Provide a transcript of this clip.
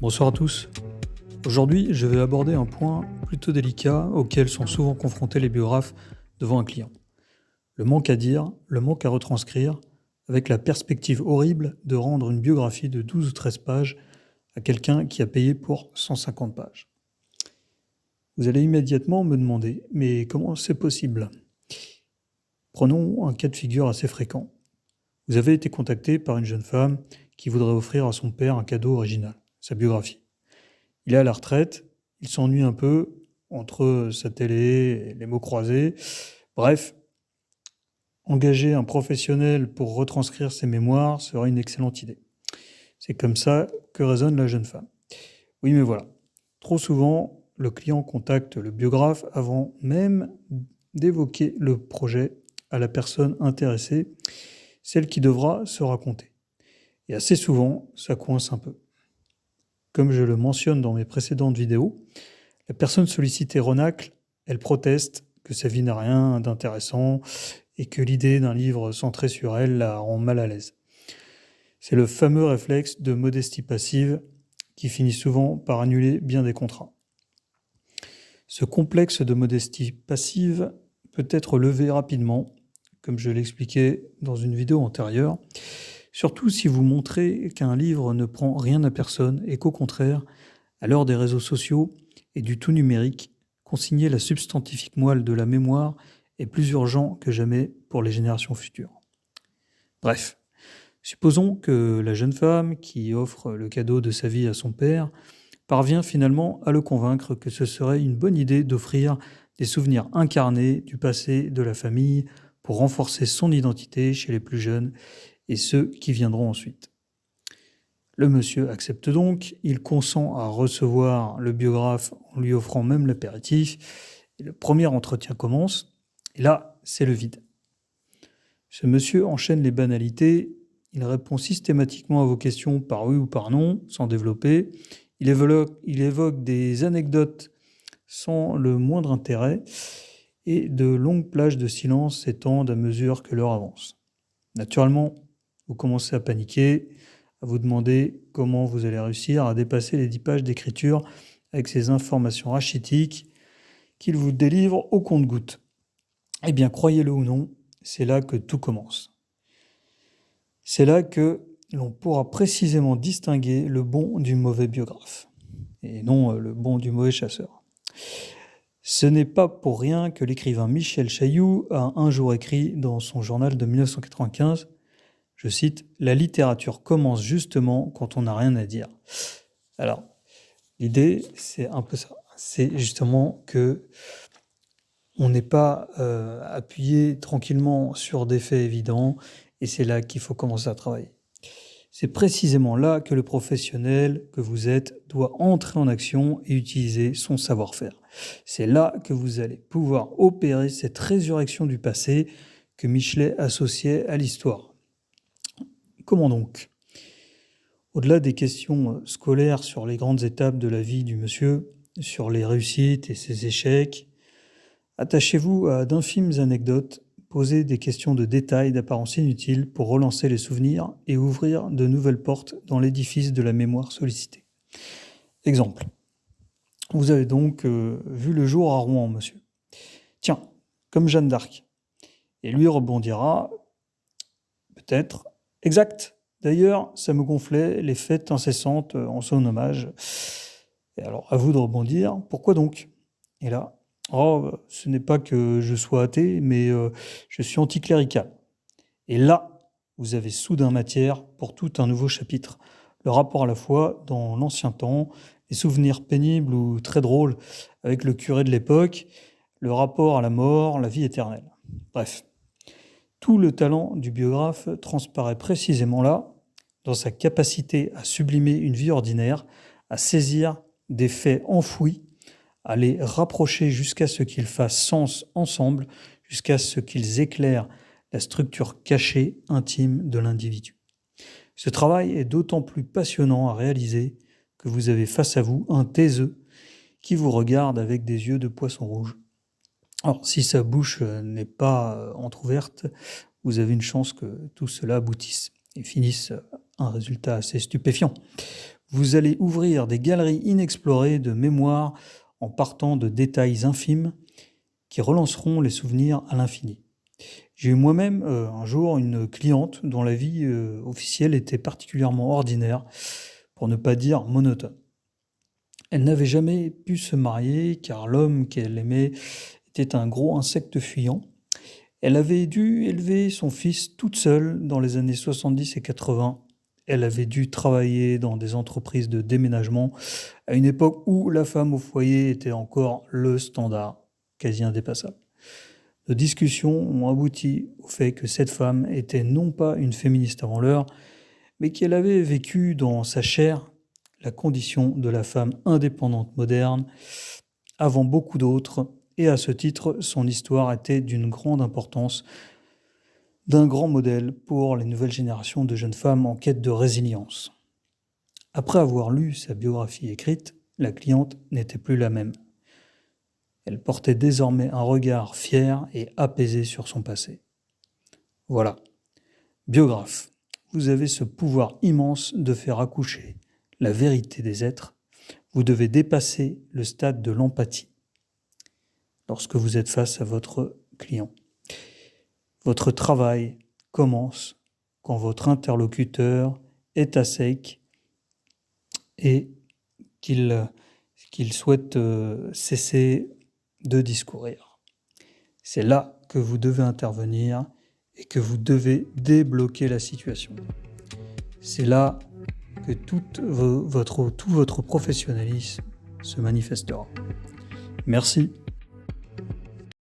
Bonsoir à tous. Aujourd'hui, je vais aborder un point plutôt délicat auquel sont souvent confrontés les biographes devant un client. Le manque à dire, le manque à retranscrire, avec la perspective horrible de rendre une biographie de 12 ou 13 pages à quelqu'un qui a payé pour 150 pages. Vous allez immédiatement me demander, mais comment c'est possible ? Prenons un cas de figure assez fréquent. Vous avez été contacté par une jeune femme qui voudrait offrir à son père un cadeau original, sa biographie. Il est à la retraite, il s'ennuie un peu entre sa télé et les mots croisés. Bref, engager un professionnel pour retranscrire ses mémoires serait une excellente idée. C'est comme ça que raisonne la jeune femme. Oui, mais voilà. Trop souvent, le client contacte le biographe avant même d'évoquer le projet à la personne intéressée, celle qui devra se raconter. Et assez souvent, ça coince un peu. Comme je le mentionne dans mes précédentes vidéos, la personne sollicitée renacle, elle proteste que sa vie n'a rien d'intéressant et que l'idée d'un livre centré sur elle la rend mal à l'aise. C'est le fameux réflexe de modestie passive qui finit souvent par annuler bien des contrats. Ce complexe de modestie passive peut être levé rapidement, comme je l'expliquais dans une vidéo antérieure, surtout si vous montrez qu'un livre ne prend rien à personne et qu'au contraire, à l'heure des réseaux sociaux et du tout numérique, consigner la substantifique moelle de la mémoire est plus urgent que jamais pour les générations futures. Bref, supposons que la jeune femme qui offre le cadeau de sa vie à son père parvient finalement à le convaincre que ce serait une bonne idée d'offrir des souvenirs incarnés du passé de la famille pour renforcer son identité chez les plus jeunes et ceux qui viendront ensuite. Le monsieur accepte donc, il consent à recevoir le biographe en lui offrant même l'apéritif, et le premier entretien commence, et là, c'est le vide. Ce monsieur enchaîne les banalités, il répond systématiquement à vos questions par oui ou par non, sans développer, il évoque des anecdotes sans le moindre intérêt, et de longues plages de silence s'étendent à mesure que l'heure avance. Naturellement, vous commencez à paniquer, à vous demander comment vous allez réussir à dépasser les 10 pages d'écriture avec ces informations rachitiques qu'il vous délivre au compte-gouttes. Eh bien, croyez-le ou non, c'est là que tout commence. C'est là que l'on pourra précisément distinguer le bon du mauvais biographe, et non le bon du mauvais chasseur. Ce n'est pas pour rien que l'écrivain Michel Chailloux a un jour écrit dans son journal de 1995, je cite, « La littérature commence justement quand on n'a rien à dire ». Alors, l'idée, c'est un peu ça. C'est justement que on n'est pas appuyé tranquillement sur des faits évidents et c'est là qu'il faut commencer à travailler. C'est précisément là que le professionnel que vous êtes doit entrer en action et utiliser son savoir-faire. C'est là que vous allez pouvoir opérer cette résurrection du passé que Michelet associait à l'histoire. Comment donc ? Au-delà des questions scolaires sur les grandes étapes de la vie du monsieur, sur les réussites et ses échecs, attachez-vous à d'infimes anecdotes, posez des questions de détail d'apparence inutile pour relancer les souvenirs et ouvrir de nouvelles portes dans l'édifice de la mémoire sollicitée. Exemple. Vous avez donc vu le jour à Rouen, monsieur. Tiens, comme Jeanne d'Arc. Et lui rebondira, peut-être, exact. D'ailleurs, ça me gonflait les fêtes incessantes en son hommage. Et alors, à vous de rebondir, pourquoi donc ? Et là, oh, ce n'est pas que je sois athée, mais je suis anticlérical. Et là, vous avez soudain matière pour tout un nouveau chapitre. Le rapport à la foi dans l'ancien temps, les souvenirs pénibles ou très drôles avec le curé de l'époque, le rapport à la mort, la vie éternelle. Bref, tout le talent du biographe transparaît précisément là, dans sa capacité à sublimer une vie ordinaire, à saisir des faits enfouis, à les rapprocher jusqu'à ce qu'ils fassent sens ensemble, jusqu'à ce qu'ils éclairent la structure cachée, intime de l'individu. Ce travail est d'autant plus passionnant à réaliser que vous avez face à vous un taiseux qui vous regarde avec des yeux de poisson rouge. Alors, si sa bouche n'est pas entrouverte, vous avez une chance que tout cela aboutisse et finisse un résultat assez stupéfiant. Vous allez ouvrir des galeries inexplorées de mémoire en partant de détails infimes qui relanceront les souvenirs à l'infini. J'ai eu moi-même un jour une cliente dont la vie officielle était particulièrement ordinaire, pour ne pas dire monotone. Elle n'avait jamais pu se marier car l'homme qu'elle aimait était un gros insecte fuyant. Elle avait dû élever son fils toute seule dans les années 70 et 80. Elle avait dû travailler dans des entreprises de déménagement à une époque où la femme au foyer était encore le standard, quasi indépassable. Nos discussions ont abouti au fait que cette femme était non pas une féministe avant l'heure, mais qu'elle avait vécu dans sa chair la condition de la femme indépendante moderne avant beaucoup d'autres, et à ce titre, son histoire était d'une grande importance, d'un grand modèle pour les nouvelles générations de jeunes femmes en quête de résilience. Après avoir lu sa biographie écrite, la cliente n'était plus la même. Elle portait désormais un regard fier et apaisé sur son passé. Voilà. Biographe, vous avez ce pouvoir immense de faire accoucher la vérité des êtres. Vous devez dépasser le stade de l'empathie lorsque vous êtes face à votre client. Votre travail commence quand votre interlocuteur est à sec et qu'il souhaite cesser de discourir. C'est là que vous devez intervenir et que vous devez débloquer la situation. C'est là que tout votre professionnalisme se manifestera. Merci.